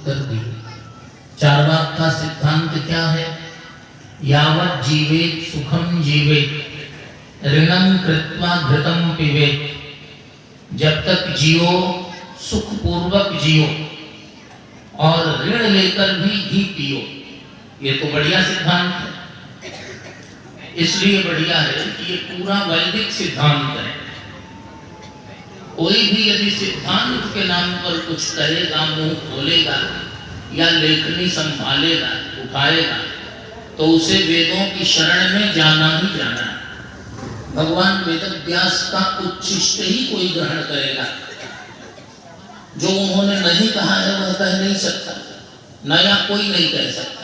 उत्तर दिए। चार्वाक का सिद्धांत क्या है? यावत् जीवेत सुखम जीवेत ऋणम कृत्वा घृतम पिबेत। जब तक जियो सुख पूर्वक जियो और ऋण लेकर भी घी पियो। ये तो बढ़िया सिद्धांत है। इसलिए बढ़िया है कि ये पूरा वैदिक सिद्धांत है। कोई भी यदि सिद्धांत के नाम पर कुछ कहेगा, मुंह खोलेगा या लेखनी संभालेगा, उठाएगा, तो उसे वेदों की शरण में जाना ही जाना है। भगवान वेदव्यास का उच्छिष्ट ही कोई ग्रहण करेगा। जो उन्होंने नहीं कहा है वह कह नहीं सकता, नया कोई नहीं कह सकता।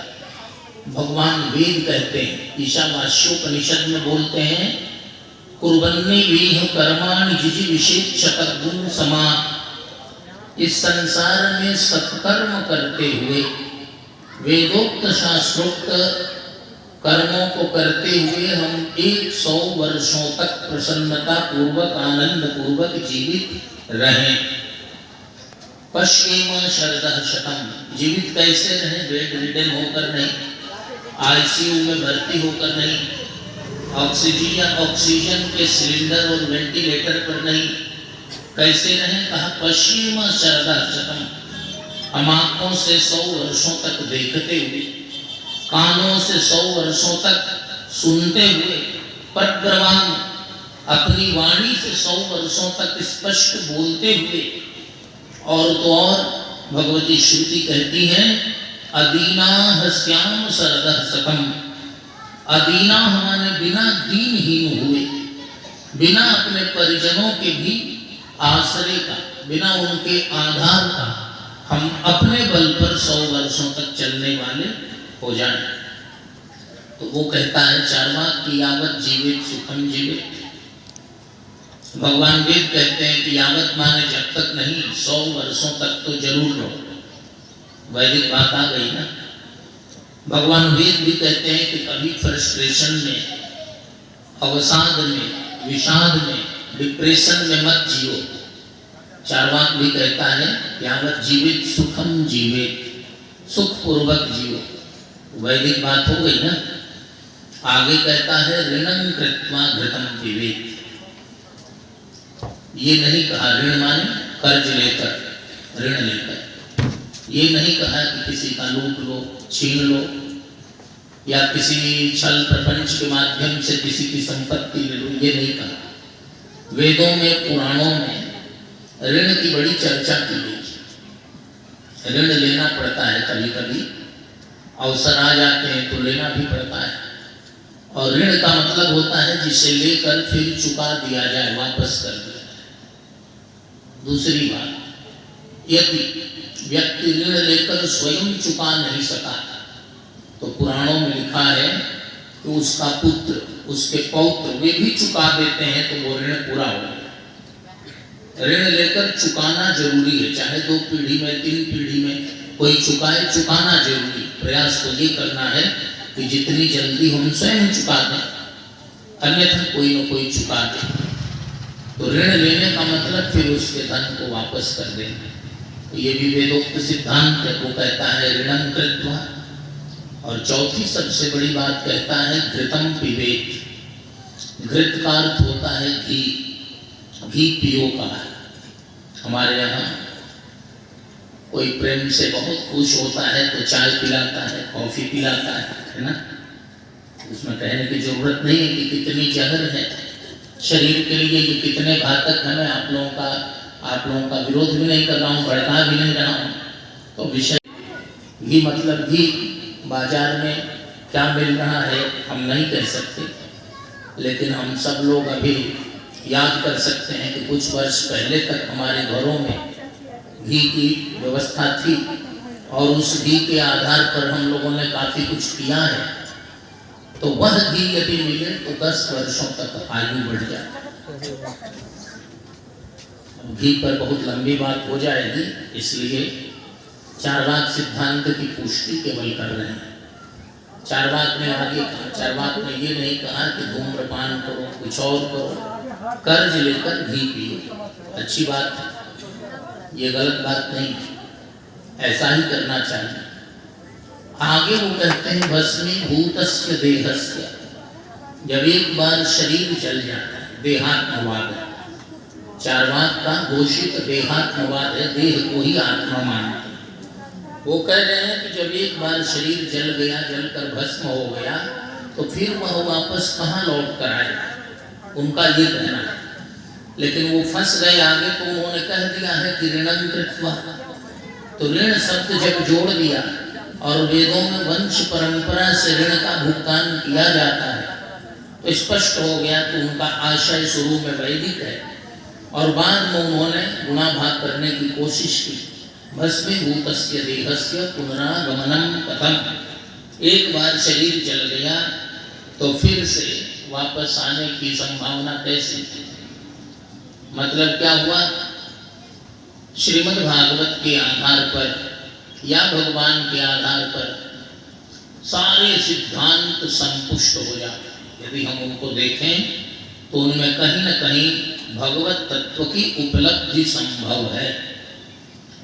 भगवान वेद कहते हैं, ईशावास्योपनिषद में बोलते हैं, कुर्वन्नि वीह कर्माणि जिजीविषेत् शतगुण समा। इस संसार में सत्कर्म करते हुए, वेदोक्त शास्त्रोक्त कर्मों को करते हुए हम 100 वर्षों तक प्रसन्नता पूर्वक, आनंद पूर्वक जीवित रहें। पश्येम शरदः शतम्। जीवित कैसे रहें? बेड रिडन होकर नहीं, आईसीयू में भर्ती होकर नहीं, ऑक्सीजन के सिलेंडर और वेंटिलेटर पर नहीं। कैसे रहें? कहा पश्येम शरदः शतम्। हम आंखों से 100 वर्षों तक देखते हुए, कानों से 100 वर्षों तक सुनते हुए, परब्रह्म अपनी वाणी से 100 वर्षों तक स्पष्ट बोलते हुए, और तो और भगवती श्रुति कहती है, अदीना हस्याम शरदः शतम्। अदीना हमारे बिना दीनहीन हुए, बिना अपने परिजनों के भी आश्रय का, बिना उनके आधार का, हम अपने बल पर 100 वर्षों तक चलने वाले हो जाए। तो वो कहता है चार्वाक की यावत् जीवित सुखम जीवित। भगवान वेद कहते हैं कि यावत माने जब तक नहीं, 100 वर्षों तक तो जरूर रहो। वैदिक बात आ गई ना। भगवान वेद भी कहते हैं कि कभी फ्रस्ट्रेशन में, अवसाद में, विषाद में, डिप्रेशन में मत जियो। चार्वाक भी कहता है यावत जीवित सुखम जीवित, सुख पूर्वक जियो। वैदिक बात हो गई ना। आगे कहता है ऋणं कृत्वा घृतं पिबेत। ये नहीं कहा ऋण माने कर्ज लेकर, ऋण लेकर। ये नहीं कहा कि किसी का लूट लो, छीन लो, या किसी छल प्रपंच के माध्यम से किसी की संपत्ति ले लो। ये नहीं कहा। वेदों में, पुराणों में ऋण की बड़ी चर्चा की गई। ऋण लेना पड़ता है, कभी कभी अवसर आ जाते हैं तो लेना भी पड़ता है। और ऋण का मतलब होता है जिसे लेकर फिर चुका दिया जाए, वापस कर दिया। दूसरी बात, यदि व्यक्ति ऋण लेकर स्वयं चुका नहीं सका तो पुराणों में लिखा है कि उसका पुत्र, उसके पौत्र वे भी चुका देते हैं तो वो ऋण पूरा हो गया। ऋण लेकर चुकाना जरूरी है, चाहे 2 पीढ़ी में, 3 पीढ़ी में कोई चुकाए, चुकाना जरूरी। प्रयास तो ये करना है कि जितनी जल्दी हम स्वयं चुका दें, अन्यथा कोई न कोई चुका दे। तो ऋण लेने का मतलब फिर उसके धन को वापस कर देना। तो ये भी वेदोक्त सिद्धांत है। वो कहता है ऋणं कृत्वा। और चौथी सबसे बड़ी बात कहता है घृतं पिबेत। घृत का अर्थ होता है घी, घी पियो का। हमारे यहाँ कोई प्रेम से बहुत खुश होता है तो चाय पिलाता है, कॉफी पिलाता है ना। उसमें कहने की जरूरत नहीं है कि कितनी जहर है शरीर के लिए, ये कितने घातक है। मैं आप लोगों का विरोध भी नहीं कर रहा हूँ, भड़का भी नहीं रहा हूँ। तो विषय घी मतलब घी, बाजार में क्या मिल रहा है हम नहीं कह सकते, लेकिन हम सब लोग अभी याद कर सकते हैं कि कुछ वर्ष पहले तक हमारे घरों में घी की व्यवस्था थी और उस घी के आधार पर हम लोगों ने काफ़ी कुछ किया है। तो वह घी यदि मिले तो 10 वर्षों तक आयु बढ़ जाए। घी पर बहुत लंबी बात हो जाएगी, इसलिए चार्वाक सिद्धांत की पुष्टि केवल कर रहे हैं। चार्वाक ने आगे कहा, चार्वाक ने ये नहीं कहा कि धूम्रपान करो, कुछ और करो, कर्ज लेकर घी पियो। अच्छी बात है, ये गलत बात नहीं है। ऐसा ही करना चाहिए। आगे वो कहते हैं भस्मीभूतस्य देहस्य, जब एक बार शरीर जल जाता है, देहात्मवाद है, चार्वाक का घोषित देहात्मवाद है, देह को ही आत्मा मानते हैं। वो कह रहे हैं कि जब एक बार शरीर जल गया, जलकर भस्म हो गया, तो फिर वह वापस कहाँ लौट कर आएगा, उनका ये कहना है। लेकिन वो फंस गए आगे, तो उन्होंने कह दिया है कि ऋणं कृत्वा, तो ऋण शब्द जब जोड़ दिया और वेदों में वंश परंपरा से ऋण का भुगतान किया जाता है, तो स्पष्ट हो गया कि उनका आशय शुरू में वैदिक है और बाद में उन्होंने गुणाभाग करने की कोशिश की। भस्मीभूतस्य देहस्य पुनरागमनं कथम, एक बार शरीर जल गया तो फिर से वापस आने की संभावना कैसे? मतलब क्या हुआ? श्रीमद् भागवत के आधार पर या भगवान के आधार पर सारे सिद्धांत संपुष्ट हो जाते हैं। यदि हम उनको देखें तो उनमें कहीं न कहीं भगवत तत्व की उपलब्धि संभव है।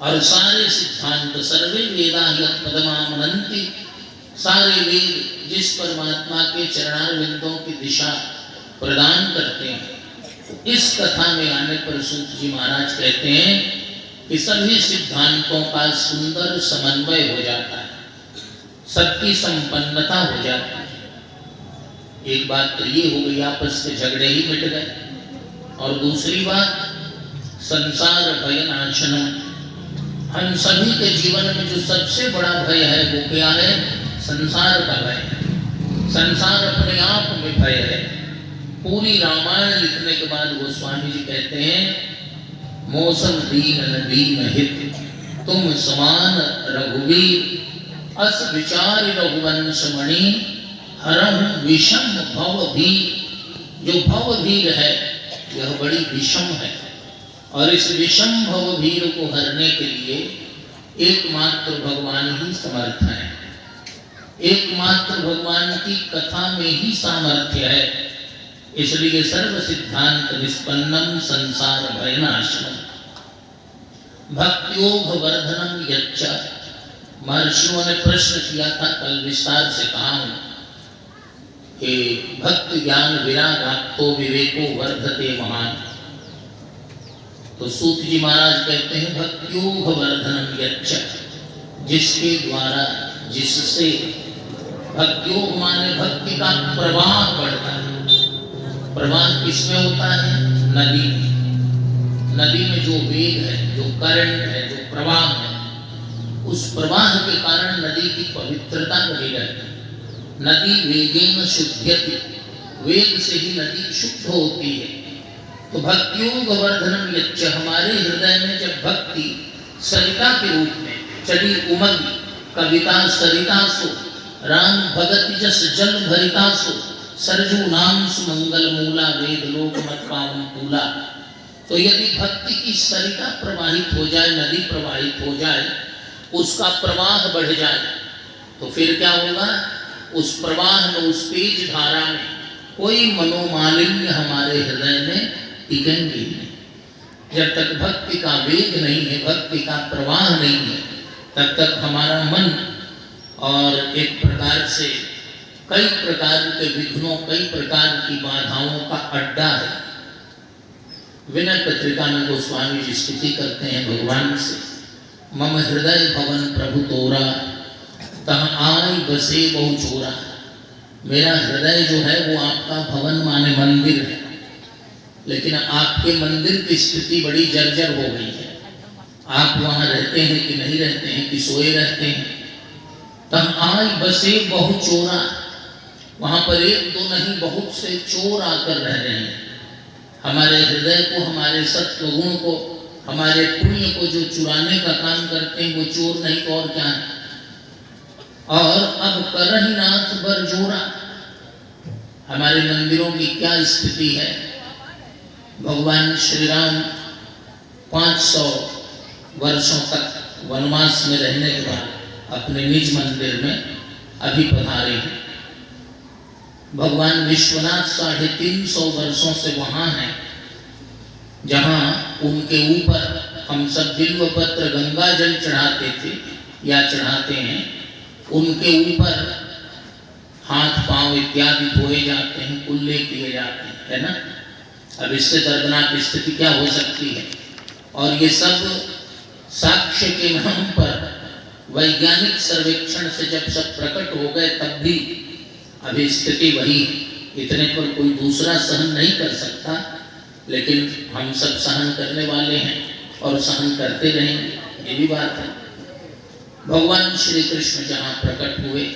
और सारे सिद्धांत सर्वे वेदा यत्पदमामनन्ति, सारे वेद जिस परमात्मा के चरणारविंदों की दिशा प्रदान करते हैं, इस कथा में आने पर सूत जी महाराज कहते हैं कि सभी सिद्धांतों का सुंदर समन्वय हो जाता है, सबकी संपन्नता हो जाती है। एक बात तो ये हो गई, आपस के झगड़े ही मिट गए। और दूसरी बात, संसार भय नाशनम, हम सभी के जीवन में जो सबसे बड़ा भय है वो क्या है? संसार का भय। संसार अपने आप में भय है। पूरी रामायण लिखने के बाद गोस्वामी जी कहते हैं, मौसम दीन न दीन हित, तुम समान रघुवीर, अस विचार रघुवंश मणि, हरम विषम भव भीर। जो भव भीर है यह बड़ी विषम है, और इस विषम भव भीर को हरने के लिए एकमात्र भगवान ही समर्थ है। एकमात्र भगवान की कथा में ही सामर्थ्य है। इसलिए सर्व सिद्धांत निष्पन्नम संसार भयनाशनम भक्त्योग वर्धनम यच्च। महर्षियों ने प्रश्न किया था, कल विस्तार से कहा हूं कि भक्ति ज्ञान विरागात्तो विवेको वर्धते महान। तो सूत जी महाराज कहते हैं, भक्त्योग वर्धनम यच्च, जिसके द्वारा, जिससे, भक्त्योग माने भक्ति का प्रवाह बढ़ता है। प्रवाह किसमें होता है? नदी में। नदी में जो वेग है, जो करंट है, जो प्रवाह है, उस प्रवाह के कारण नदी की पवित्रता बनी रहती है। नदी वेगेन शुद्ध्यति, वेग से ही नदी शुद्ध होती है। तो भक्त्योग वर्धनम यच्च, हमारे हृदय में जब भक्ति सरिता के रूप में चली उमगी, कविता सरितासु, राम भगति जस जल भरितासु, सरजू नाम सुमंगल मूला, वेद लोक मत पावन पूला। तो यदि भक्ति की सरिता प्रवाहित हो जाए, नदी प्रवाहित हो जाए, उसका प्रवाह बढ़ जाए, तो फिर क्या होगा? उस प्रवाह में, उस तेज धारा में कोई मनोमालिन्य हमारे हृदय में टिकेंगे नहीं। जब तक भक्ति का वेग नहीं है, भक्ति का प्रवाह नहीं है, तब तक हमारा मन और एक प्रकार से कई प्रकार के विघ्नों, कई प्रकार की बाधाओं का अड्डा है। विनय पत्रिका में गोस्वामी जी स्तुति करते हैं भगवान से, मम हृदय भवन प्रभु तोरा, तह आई बसे बहु चोरा। मेरा हृदय जो है वो आपका भवन माने मंदिर है, लेकिन आपके मंदिर की स्थिति बड़ी जर्जर हो गई है। आप वहाँ रहते हैं कि नहीं रहते हैं, कि सोए रहते हैं। तह आई बसे बहु चोरा, वहाँ पर एक दो नहीं बहुत से चोर आकर रह रहे हैं। हमारे हृदय को, हमारे सत्व गुण को, हमारे पुण्य को जो चुराने का काम करते हैं वो चोर नहीं तो और क्या है। और अब करहि नाथ बर जोरा, हमारे मंदिरों की क्या स्थिति है। भगवान श्री राम 500 वर्षों तक वनवास में रहने के बाद अपने निज मंदिर में अभी पधारे हैं। भगवान विश्वनाथ 350 वर्षों से वहां हैं, जहां उनके ऊपर हम सब बिल्व पत्र गंगा जल चढ़ाते थे या चढ़ाते हैं, उनके ऊपर हाथ पांव इत्यादि धोए जाते हैं, कुल्ले किए जाते हैं, है ना। अब इससे दर्दनाक स्थिति क्या हो सकती है। और ये सब साक्ष्य के नाम पर वैज्ञानिक सर्वेक्षण से जब सब प्रकट हो गए तब भी अभी स्थिति वही है। इतने पर कोई दूसरा सहन नहीं कर सकता, लेकिन हम सब सहन करने वाले हैं और सहन करते रहेंगे, ये भी बात है। भगवान श्री कृष्ण जहाँ प्रकट हुए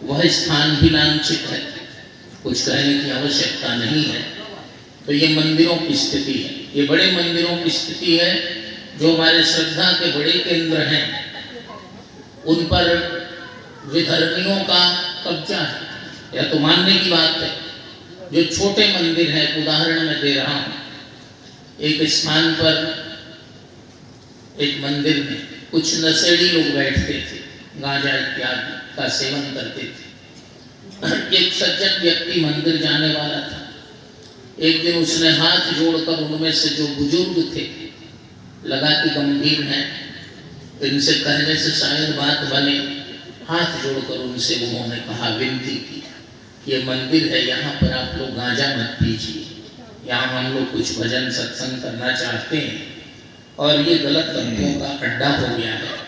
वह स्थान भी लांछित है, कुछ कहने की आवश्यकता नहीं है। तो ये मंदिरों की स्थिति है, ये बड़े मंदिरों की स्थिति है जो हमारे श्रद्धा के बड़े केंद्र हैं, उन पर विधर्मियों का कब्जा है। यह तो मानने की बात है। जो छोटे मंदिर हैं, उदाहरण मैं दे रहा हूँ, एक स्थान पर एक मंदिर में कुछ नशेड़ी लोग बैठते थे, गांजा इत्यादि का सेवन करते थे। एक सज्जन व्यक्ति मंदिर जाने वाला था। एक दिन उसने हाथ जोड़कर उनमें से जो बुजुर्ग थे, लगा कि गंभीर हैं, इनसे कहने से शायद बात बने, हाथ जोड़कर उनसे उन्होंने कहा, विनती की, ये मंदिर है, यहाँ पर आप लोग गांजा मत पीजिए, यहाँ हम लोग कुछ भजन सत्संग करना चाहते हैं और ये गलत तत्वों का अड्डा हो गया है।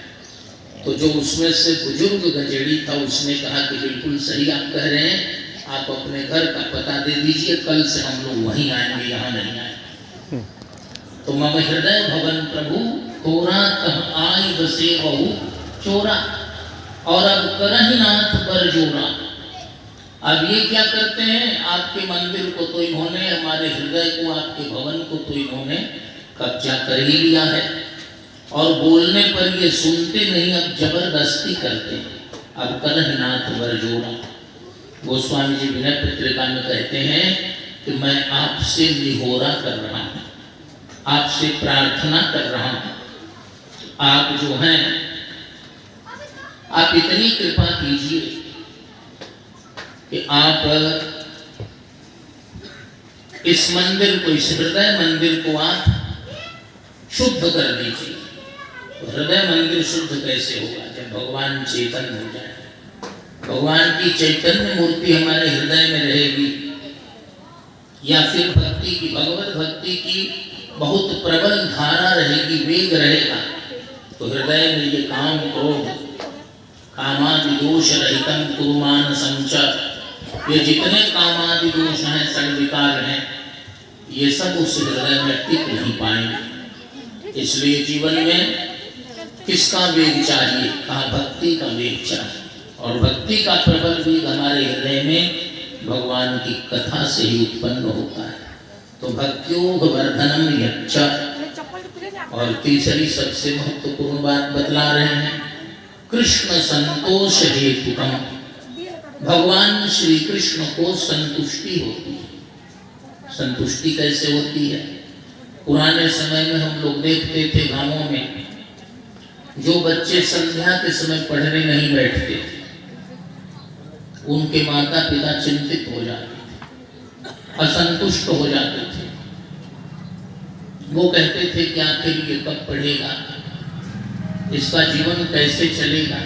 तो जो उसमें से बुजुर्ग गजेड़ी था, उसने कहा कि बिल्कुल सही आप कह रहे हैं, आप अपने घर का पता दे दीजिए, कल से हम लोग वहीं आएंगे, यहाँ नहीं आएंगे। तो मम हृदय भवन प्रभु तोरा कह आई बसे बहु चोरा, और अब करहि नाथ पर जोरा। अब ये क्या करते हैं, आपके मंदिर को तो इन्होंने, हमारे हृदय को, आपके भवन को तो इन्होंने कब्जा कर ही लिया है, और बोलने पर ये सुनते नहीं, अब जबरदस्ती करते हैं। अब करहि नाथ पर जोरा। गोस्वामी जी विनय पत्रिका में कहते हैं कि मैं आपसे निहोरा कर रहा हूँ, आपसे प्रार्थना कर रहा हूँ, आप जो हैं, आप इतनी कृपा कीजिए कि आप इस मंदिर को, इस हृदय मंदिर को आप शुद्ध कर दीजिए। तो हृदय मंदिर शुद्ध कैसे होगा, जब भगवान चेतन हो जाए, भगवान की चैतन्य मूर्ति हमारे हृदय में रहेगी, या फिर भक्ति की, भगवत भक्ति की बहुत प्रबल धारा रहेगी, वेग रहेगा, तो हृदय में ये काम क्रोध कामादि दोष रहितम कुरुमान संचर, ये जितने कामादि दोष हैं, षड्विकार हैं, ये सब उस हृदय में टिक नहीं पाएंगे। इसलिए जीवन में किसका वेग चाहिए, कहा भक्ति का वेग चाहिए, और भक्ति का प्रबल वेग हमारे हृदय में भगवान की कथा से ही उत्पन्न होता है। तो भक्त्योग वर्धनम यच्चा, और तीसरी सबसे महत्वपूर्ण बात बतला रहे हैं, कृष्ण संतोष हेतुकम, भगवान श्री कृष्ण को संतुष्टि होती है। संतुष्टि कैसे होती है, पुराने समय में हम लोग देखते थे गांवों में, जो बच्चे संध्या के समय पढ़ने नहीं बैठते थे, उनके माता पिता चिंतित हो जाते थे, असंतुष्ट हो जाते थे। वो कहते थे कि आखिर ये कब पढ़ेगा, इसका जीवन कैसे चलेगा।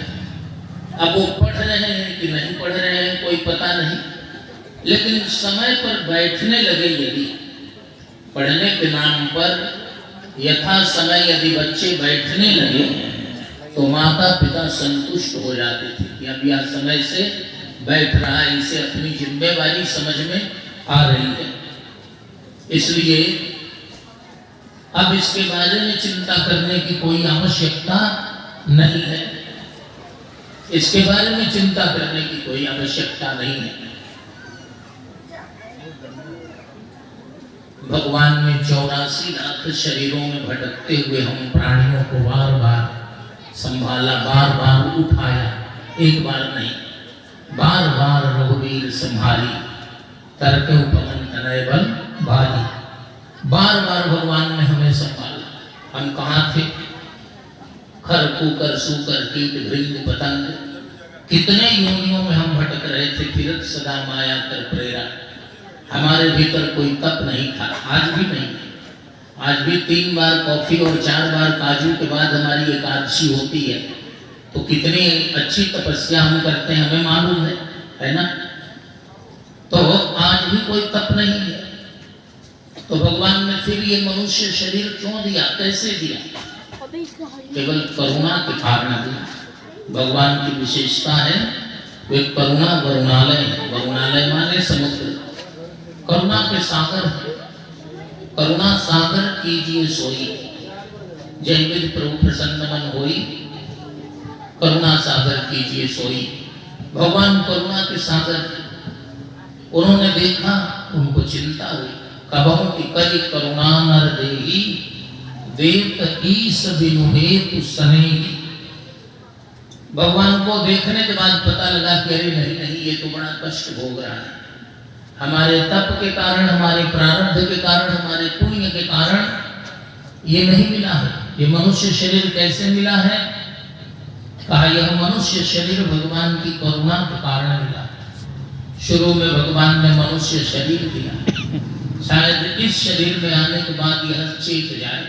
अब वो पढ़ रहे हैं कि नहीं पढ़ रहे हैं कोई पता नहीं, लेकिन समय पर बैठने लगे, यदि पढ़ने के नाम पर यथा समय यदि बच्चे बैठने लगे, तो माता पिता संतुष्ट हो जाते थे कि अब यह समय से बैठ रहा है, इसे अपनी जिम्मेवारी समझ में आ रही है। इसलिए अब इसके बारे में चिंता करने की कोई आवश्यकता नहीं है, इसके बारे में चिंता करने की कोई आवश्यकता नहीं है। भगवान ने 84 लाख शरीरों में भटकते हुए हम प्राणियों को बार बार संभाला, बार बार उठाया, एक बार नहीं, बार बार रघुवीर संभाली, तरके उपमन तनय बल भारी, बार बार भगवान ने हमें संभाला। हम कहाँ थे, खर कुकर सूकर कीट भृंग पतंग, कितने योनियों में हम भटक रहे थे, फिरत सदा माया कर प्रेरा। हमारे भीतर कोई तप नहीं था, आज भी नहीं, आज भी 3 बार कॉफी और 4 बार काजू के बाद हमारी एकादशी होती है, तो कितनी अच्छी तपस्या हम करते हैं हमें मालूम है ना। तो आज भी कोई तप नहीं है, तो भगवान ने फिर ये मनुष्य शरीर क्यों दिया, कैसे दिया? केवल करुणा के कारण दिया। भगवान की विशेषता है वे करुणा वरुणालय है। वरुणालय माने समुद्र, करुणा के सागर है। करुणा सागर कीजिए सोई, जय विद प्रभु प्रसन्न मन होई। करुणा सागर कीजिए सोई, भगवान करुणा के सागर। उन्होंने देखा, उनको चिंता हुई, कबहु की कज करुणा नर देही, देव ईस बिनु हेतु सनेही। भगवान को देखने के बाद पता लगा कि अरे नहीं नहीं, ये तो बड़ा कष्ट भोग रहा है। हमारे तप के कारण, हमारे प्रारब्ध के कारण, हमारे पुण्य के कारण ये नहीं मिला है। ये मनुष्य शरीर कैसे मिला है? कहा यह मनुष्य शरीर भगवान की करुणा के कारण मिला। शुरू में भगवान ने मनुष्य शरीर दिया, शायद इस शरीर में आने के बाद यह चेत जाए,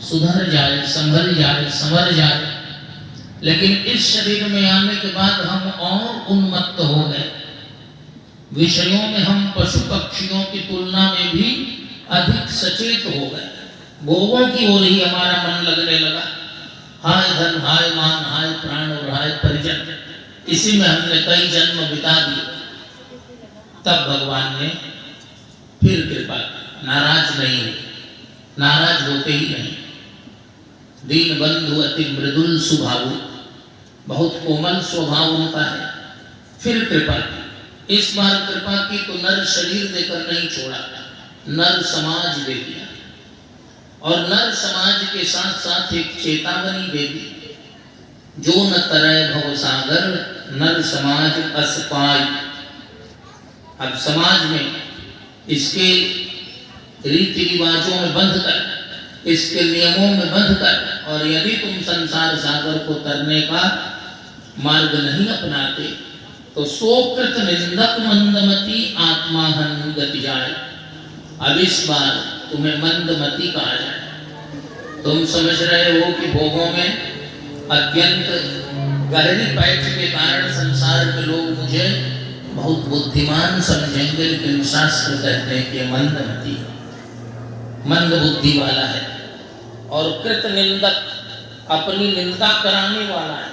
सुधर जाए, संभल जाए, संवर जाए। लेकिन इस शरीर में आने के बाद हम और उन्मत्त हो गए। विषयों में हम पशु पक्षियों की तुलना में भी अधिक सचेत हो गए। भोगों की ओर ही हमारा मन लगने लगा। हाय धन, हाय मान, हाय प्राण और हाय परिजन, इसी में हमने कई जन्म बिता दिए। तब भगवान ने फिर कृपा की, नाराज नहीं, नाराज होते ही नहीं। दीन बंधु अति मृदुल स्वभाव, बहुत कोमल स्वभाव उनका है। फिर कृपा की, इस बार कृपा की तो नर शरीर देकर नहीं छोड़ा, नर समाज दे दिया। और नर समाज के साथ साथ एक चेतावनी दे दी, जो न तरय भव सागर, नर समाज अस पाई। अब समाज में इसके रीति रिवाजों में बंधकर, इसके नियमों में बंधकर, और यदि तुम संसार सागर को तरने का मार्ग नहीं अपनाते तो सोकृत निंदक मंदमती आत्माहन गति जाए। अब इस बार तुम्हें मंदमती कहा जाए। तुम समझ रहे हो कि भोगों में अत्यंत गहरी पैठ के कारण संसार के लोग मुझे बहुत बुद्धिमान समझेंगे, लेकिन शास्त्र कहते हैं कि मंदमती, मंद बुद्धि वाला है। और कृत निंदक, अपनी निंदा कराने वाला है।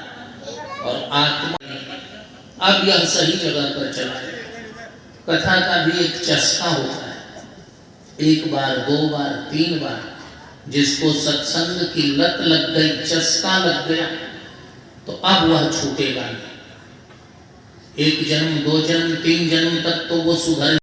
और आत्मा, अब यह सही जगह पर चला है। कथा का भी एक चस्का होता है, एक बार, 2 बार, 3 बार जिसको सत्संग की लत लग गई, चस्का लग गया, तो अब वह छूटेगा नहीं। 1 जन्म, 2 जन्म, 3 जन्म तक तो वो सुधर